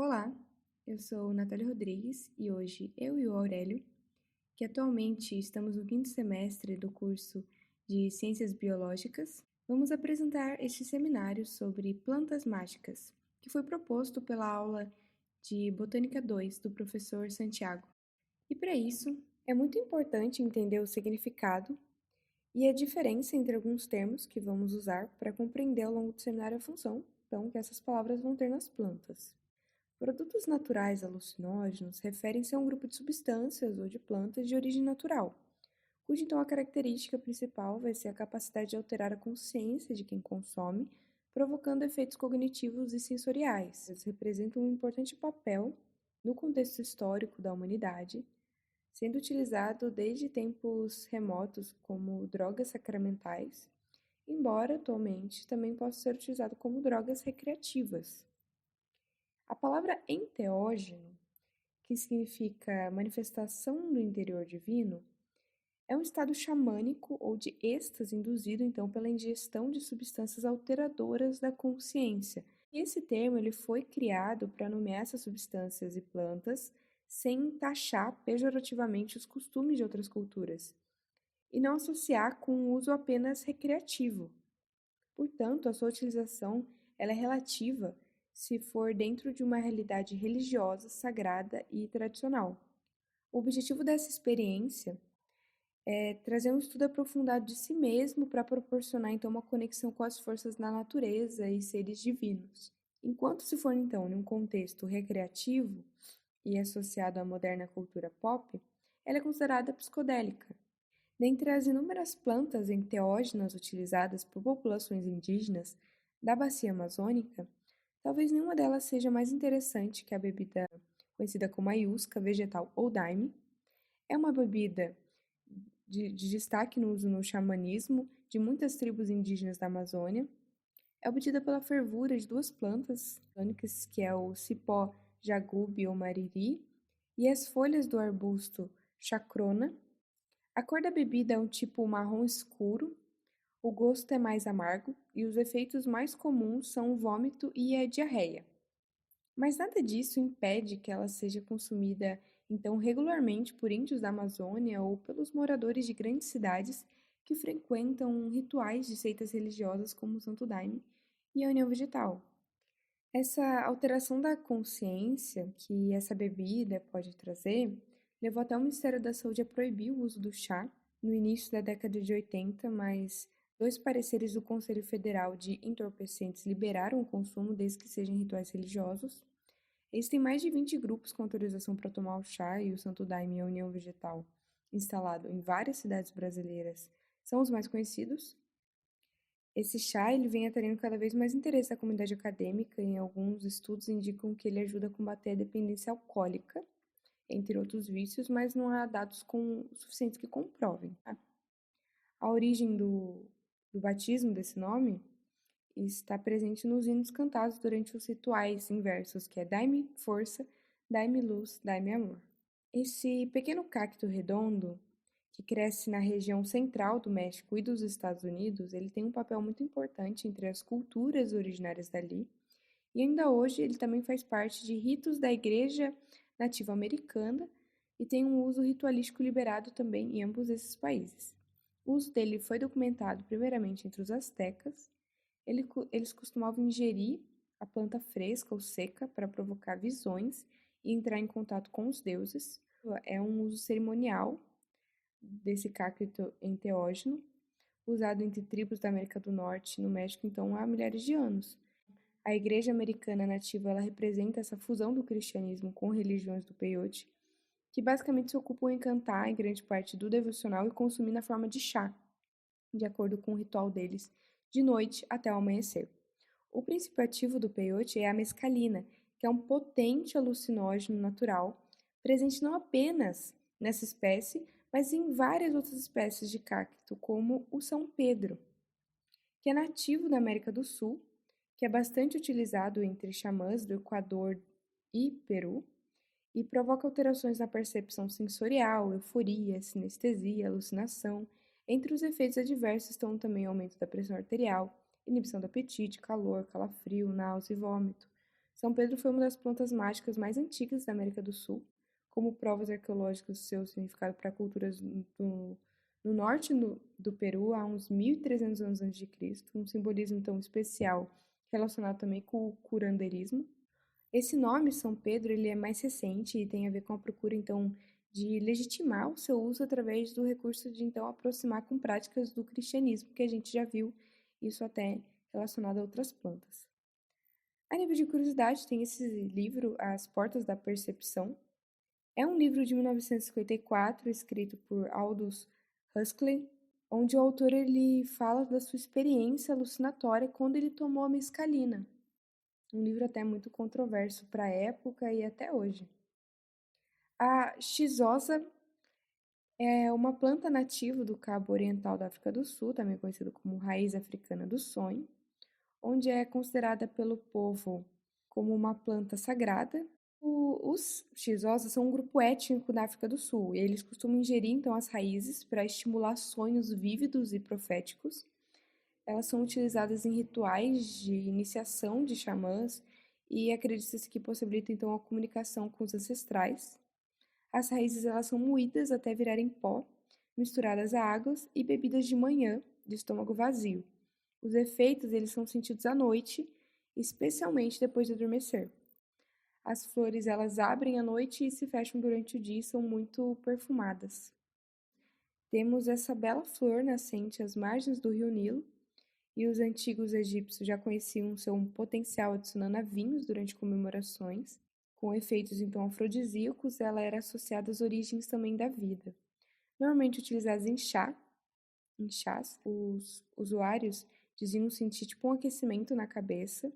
Olá, eu sou Natália Rodrigues e hoje eu e o Aurélio, que atualmente estamos no quinto semestre do curso de Ciências Biológicas, vamos apresentar este seminário sobre plantas mágicas, que foi proposto pela aula de Botânica 2 do professor Santiago. E para isso, é muito importante entender o significado e a diferença entre alguns termos que vamos usar para compreender ao longo do seminário a função, então, que essas palavras vão ter nas plantas. Produtos naturais alucinógenos referem-se a um grupo de substâncias ou de plantas de origem natural, cuja então a característica principal vai ser a capacidade de alterar a consciência de quem consome, provocando efeitos cognitivos e sensoriais. Eles representam um importante papel no contexto histórico da humanidade, sendo utilizado desde tempos remotos como drogas sacramentais, embora atualmente também possa ser utilizado como drogas recreativas. A palavra enteógeno, que significa manifestação do interior divino, é um estado xamânico ou de êxtase induzido então pela ingestão de substâncias alteradoras da consciência. E esse termo ele foi criado para nomear essas substâncias e plantas sem taxar pejorativamente os costumes de outras culturas e não associar com um uso apenas recreativo. Portanto, a sua utilização ela é relativa se for dentro de uma realidade religiosa, sagrada e tradicional. O objetivo dessa experiência é trazer um estudo aprofundado de si mesmo para proporcionar então uma conexão com as forças da natureza e seres divinos. Enquanto se for então em um contexto recreativo e associado à moderna cultura pop, ela é considerada psicodélica. Dentre as inúmeras plantas enteógenas utilizadas por populações indígenas da bacia amazônica, talvez nenhuma delas seja mais interessante que a bebida conhecida como aiusca vegetal ou daime. É uma bebida de destaque no uso no xamanismo de muitas tribos indígenas da Amazônia. É obtida pela fervura de duas plantas orgânicas, que é o cipó jagube ou mariri e as folhas do arbusto chacrona. A cor da bebida é um tipo marrom escuro, o gosto é mais amargo e os efeitos mais comuns são o vômito e a diarreia. Mas nada disso impede que ela seja consumida então regularmente por índios da Amazônia ou pelos moradores de grandes cidades que frequentam rituais de seitas religiosas como o Santo Daime e a União Vegetal. Essa alteração da consciência que essa bebida pode trazer levou até o Ministério da Saúde a proibir o uso do chá no início da década de 80, mas dois pareceres do Conselho Federal de Entorpecentes liberaram o consumo desde que sejam rituais religiosos. Existem mais de 20 grupos com autorização para tomar o chá e o Santo Daime e a União Vegetal, instalado em várias cidades brasileiras, são os mais conhecidos. Esse chá ele vem atraindo cada vez mais interesse da comunidade acadêmica e alguns estudos indicam que ele ajuda a combater a dependência alcoólica, entre outros vícios, mas não há dados suficientes que comprovem. Tá? A origem do batismo desse nome está presente nos hinos cantados durante os rituais inversos, que é Dai-me força, dai-me luz, dai-me amor. Esse pequeno cacto redondo, que cresce na região central do México e dos Estados Unidos, ele tem um papel muito importante entre as culturas originárias dali, e ainda hoje ele também faz parte de ritos da Igreja Nativa Americana e tem um uso ritualístico liberado também em ambos esses países. O uso dele foi documentado primeiramente entre os astecas. Eles costumavam ingerir a planta fresca ou seca para provocar visões e entrar em contato com os deuses. É um uso cerimonial desse cacto enteógeno, usado entre tribos da América do Norte e no México, então, há milhares de anos. A Igreja Americana Nativa ela representa essa fusão do cristianismo com religiões do peyote, que basicamente se ocupam em cantar em grande parte do devocional e consumir na forma de chá, de acordo com o ritual deles, de noite até o amanhecer. O princípio ativo do peyote é a mescalina, que é um potente alucinógeno natural, presente não apenas nessa espécie, mas em várias outras espécies de cacto, como o São Pedro, que é nativo da América do Sul, que é bastante utilizado entre xamãs do Equador e Peru, e provoca alterações na percepção sensorial, euforia, sinestesia, alucinação. Entre os efeitos adversos estão também o aumento da pressão arterial, inibição do apetite, calor, calafrio, náusea e vômito. São Pedro foi uma das plantas mágicas mais antigas da América do Sul, como provas arqueológicas do seu significado para culturas no norte do Peru há uns 1.300 anos antes de Cristo, um simbolismo tão especial relacionado também com o curanderismo. Esse nome, São Pedro, ele é mais recente e tem a ver com a procura, então, de legitimar o seu uso através do recurso de, então, aproximar com práticas do cristianismo, que a gente já viu isso até relacionado a outras plantas. A nível de curiosidade, tem esse livro, As Portas da Percepção. É um livro de 1954, escrito por Aldous Huxley, onde o autor ele fala da sua experiência alucinatória quando ele tomou a mescalina. Um livro até muito controverso para a época e até hoje. A xizosa é uma planta nativa do Cabo Oriental da África do Sul, também conhecida como raiz africana do sonho, onde é considerada pelo povo como uma planta sagrada. Os xizosas são um grupo étnico da África do Sul, e eles costumam ingerir então as raízes para estimular sonhos vívidos e proféticos. Elas são utilizadas em rituais de iniciação de xamãs e acredita-se que possibilitam então a comunicação com os ancestrais. As raízes elas são moídas até virarem pó, misturadas a águas e bebidas de manhã, de estômago vazio. Os efeitos eles são sentidos à noite, especialmente depois de adormecer. As flores elas abrem à noite e se fecham durante o dia e são muito perfumadas. Temos essa bela flor nascente às margens do rio Nilo, e os antigos egípcios já conheciam seu potencial adicionando a vinhos durante comemorações. Com efeitos então afrodisíacos, ela era associada às origens também da vida. Normalmente utilizadas em chás, os usuários diziam sentir tipo um aquecimento na cabeça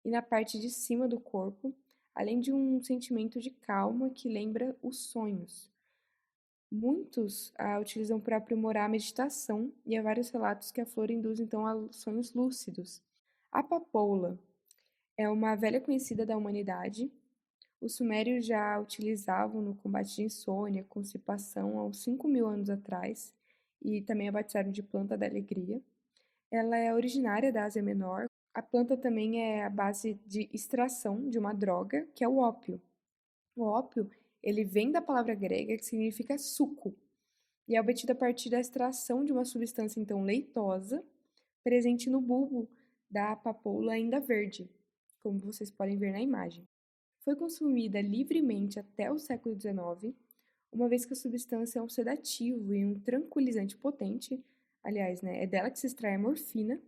e na parte de cima do corpo, além de um sentimento de calma que lembra os sonhos. Muitos a utilizam para aprimorar a meditação e há vários relatos que a flor induz então a sonhos lúcidos. A papoula é uma velha conhecida da humanidade. Os sumérios já a utilizavam no combate de insônia, constipação há uns 5.000 anos atrás e também a batizaram de planta da alegria. Ela é originária da Ásia Menor. A planta também é a base de extração de uma droga, que é o ópio. O ópio, ele vem da palavra grega que significa suco, e é obtido a partir da extração de uma substância então leitosa, presente no bulbo da papoula ainda verde, como vocês podem ver na imagem. Foi consumida livremente até o século XIX, uma vez que a substância é um sedativo e um tranquilizante potente, aliás, é dela que se extrai a morfina,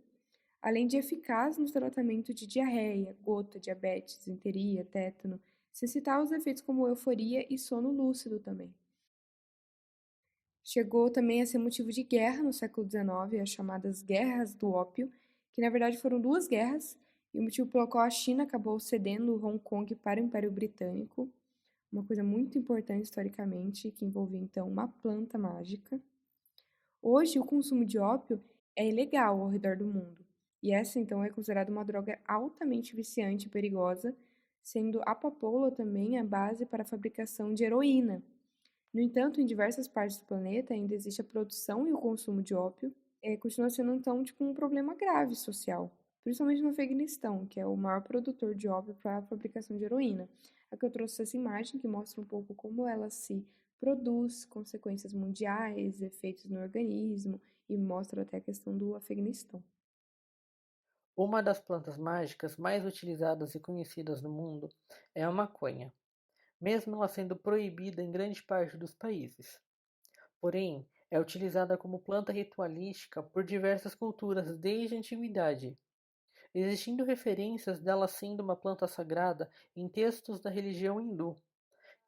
além de eficaz no tratamento de diarreia, gota, diabetes, desinteria, tétano, sem citar os efeitos como euforia e sono lúcido também. Chegou também a ser motivo de guerra no século XIX, as chamadas Guerras do Ópio, que na verdade foram duas guerras, e o motivo pelo qual a China acabou cedendo Hong Kong para o Império Britânico, uma coisa muito importante historicamente, que envolvia então uma planta mágica. Hoje, o consumo de ópio é ilegal ao redor do mundo, e essa então é considerada uma droga altamente viciante e perigosa, sendo a papoula também a base para a fabricação de heroína. No entanto, em diversas partes do planeta ainda existe a produção e o consumo de ópio, continua sendo então tipo um problema grave social, principalmente no Afeganistão, que é o maior produtor de ópio para a fabricação de heroína. Aqui eu trouxe essa imagem que mostra um pouco como ela se produz, consequências mundiais, efeitos no organismo e mostra até a questão do Afeganistão. Uma das plantas mágicas mais utilizadas e conhecidas no mundo é a maconha, mesmo ela sendo proibida em grande parte dos países. Porém, é utilizada como planta ritualística por diversas culturas desde a antiguidade, existindo referências dela sendo uma planta sagrada em textos da religião hindu,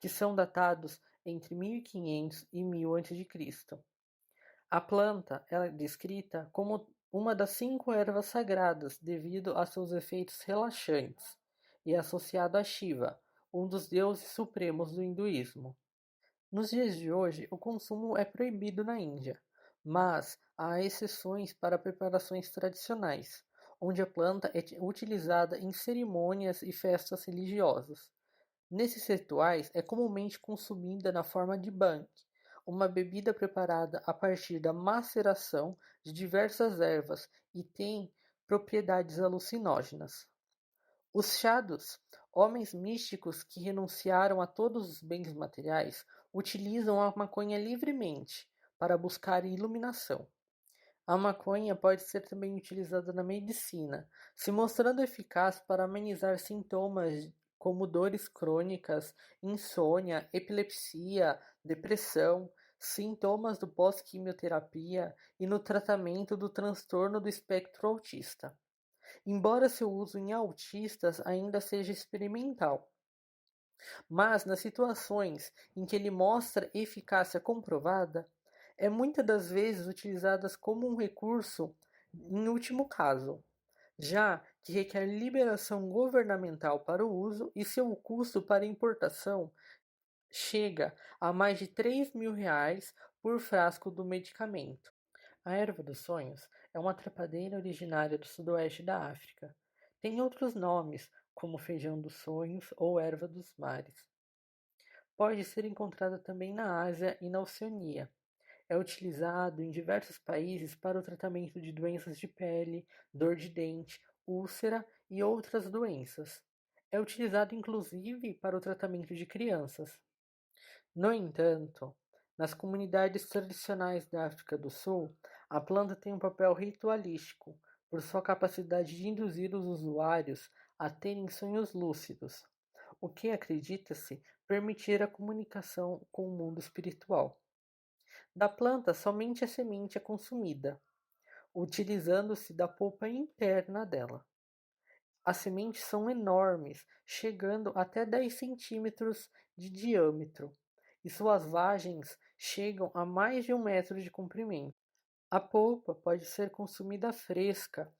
que são datados entre 1500 e 1000 a.C. A planta é descrita como uma das 5 ervas sagradas devido a seus efeitos relaxantes e é associado a Shiva, um dos deuses supremos do hinduísmo. Nos dias de hoje, o consumo é proibido na Índia, mas há exceções para preparações tradicionais, onde a planta é utilizada em cerimônias e festas religiosas. Nesses rituais é comumente consumida na forma de bhang, uma bebida preparada a partir da maceração de diversas ervas e tem propriedades alucinógenas. Os chados, Homens místicos que renunciaram a todos os bens materiais utilizam a maconha livremente para buscar iluminação. A maconha pode ser também utilizada na medicina, se mostrando eficaz para amenizar sintomas como dores crônicas, insônia, epilepsia, depressão, sintomas do pós-quimioterapia e no tratamento do transtorno do espectro autista. Embora seu uso em autistas ainda seja experimental, mas nas situações em que ele mostra eficácia comprovada, é muitas das vezes utilizada como um recurso em último caso, já que requer liberação governamental para o uso e seu custo para importação chega a mais de R$ 3.000 por frasco do medicamento. A erva dos sonhos é uma trepadeira originária do sudoeste da África. Tem outros nomes, como feijão dos sonhos ou erva dos mares. Pode ser encontrada também na Ásia e na Oceania. É utilizado em diversos países para o tratamento de doenças de pele, dor de dente, úlcera e outras doenças. É utilizado inclusive para o tratamento de crianças. No entanto, nas comunidades tradicionais da África do Sul, a planta tem um papel ritualístico por sua capacidade de induzir os usuários a terem sonhos lúcidos, o que acredita-se permitir a comunicação com o mundo espiritual. Da planta, somente a semente é consumida, utilizando-se da polpa interna dela. As sementes são enormes, chegando até 10 centímetros de diâmetro, e suas vagens chegam a mais de 1 metro de comprimento. A polpa pode ser consumida fresca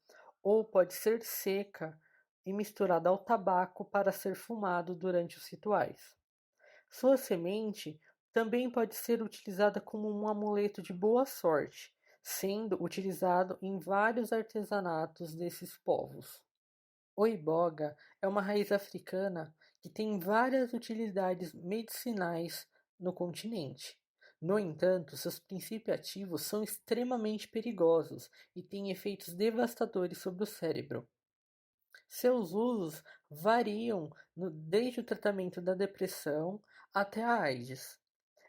ou pode ser seca e misturada ao tabaco para ser fumado durante os rituais. Sua semente também pode ser utilizada como um amuleto de boa sorte, sendo utilizado em vários artesanatos desses povos. O iboga é uma raiz africana que tem várias utilidades medicinais no continente. No entanto, seus princípios ativos são extremamente perigosos e têm efeitos devastadores sobre o cérebro. Seus usos variam desde o tratamento da depressão até a AIDS.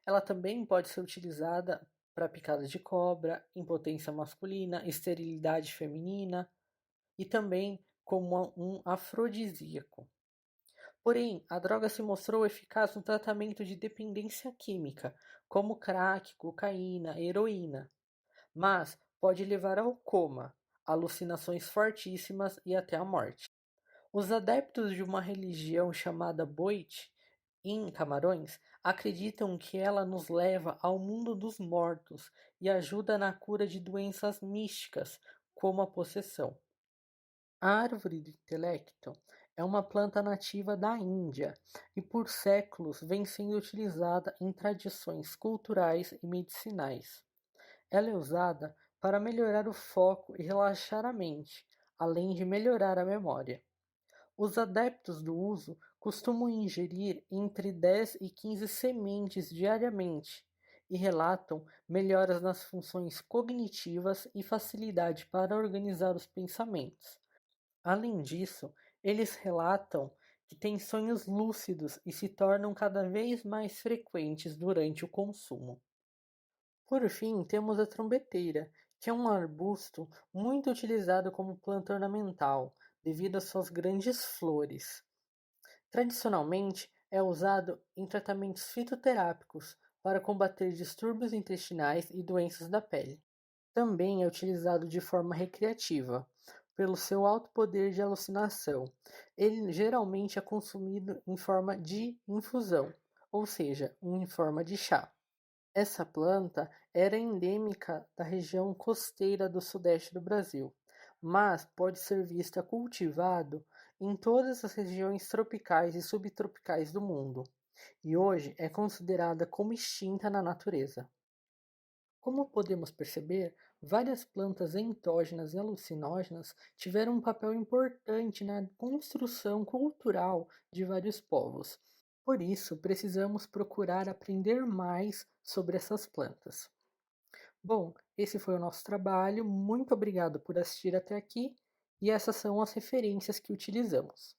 Ela também pode ser utilizada para picada de cobra, impotência masculina, esterilidade feminina e também como um afrodisíaco. Porém, a droga se mostrou eficaz no tratamento de dependência química, como crack, cocaína, heroína, mas pode levar ao coma, alucinações fortíssimas e até a morte. Os adeptos de uma religião chamada Boit, em Camarões, acreditam que ela nos leva ao mundo dos mortos e ajuda na cura de doenças místicas, como a possessão. A árvore do intelecto é uma planta nativa da Índia e por séculos vem sendo utilizada em tradições culturais e medicinais. Ela é usada para melhorar o foco e relaxar a mente, além de melhorar a memória. Os adeptos do uso costumam ingerir entre 10 e 15 sementes diariamente e relatam melhoras nas funções cognitivas e facilidade para organizar os pensamentos. Além disso, eles relatam que têm sonhos lúcidos e se tornam cada vez mais frequentes durante o consumo. Por fim, temos a trombeteira, que é um arbusto muito utilizado como planta ornamental, devido às suas grandes flores. Tradicionalmente, é usado em tratamentos fitoterápicos para combater distúrbios intestinais e doenças da pele. Também é utilizado de forma recreativa, pelo seu alto poder de alucinação. Ele geralmente é consumido em forma de infusão, ou seja, em forma de chá. Essa planta era endêmica da região costeira do sudeste do Brasil, mas pode ser vista cultivado em todas as regiões tropicais e subtropicais do mundo, e hoje é considerada como extinta na natureza. Como podemos perceber, várias plantas entógenas e alucinógenas tiveram um papel importante na construção cultural de vários povos. Por isso, precisamos procurar aprender mais sobre essas plantas. Bom, esse foi o nosso trabalho. Muito obrigado por assistir até aqui e essas são as referências que utilizamos.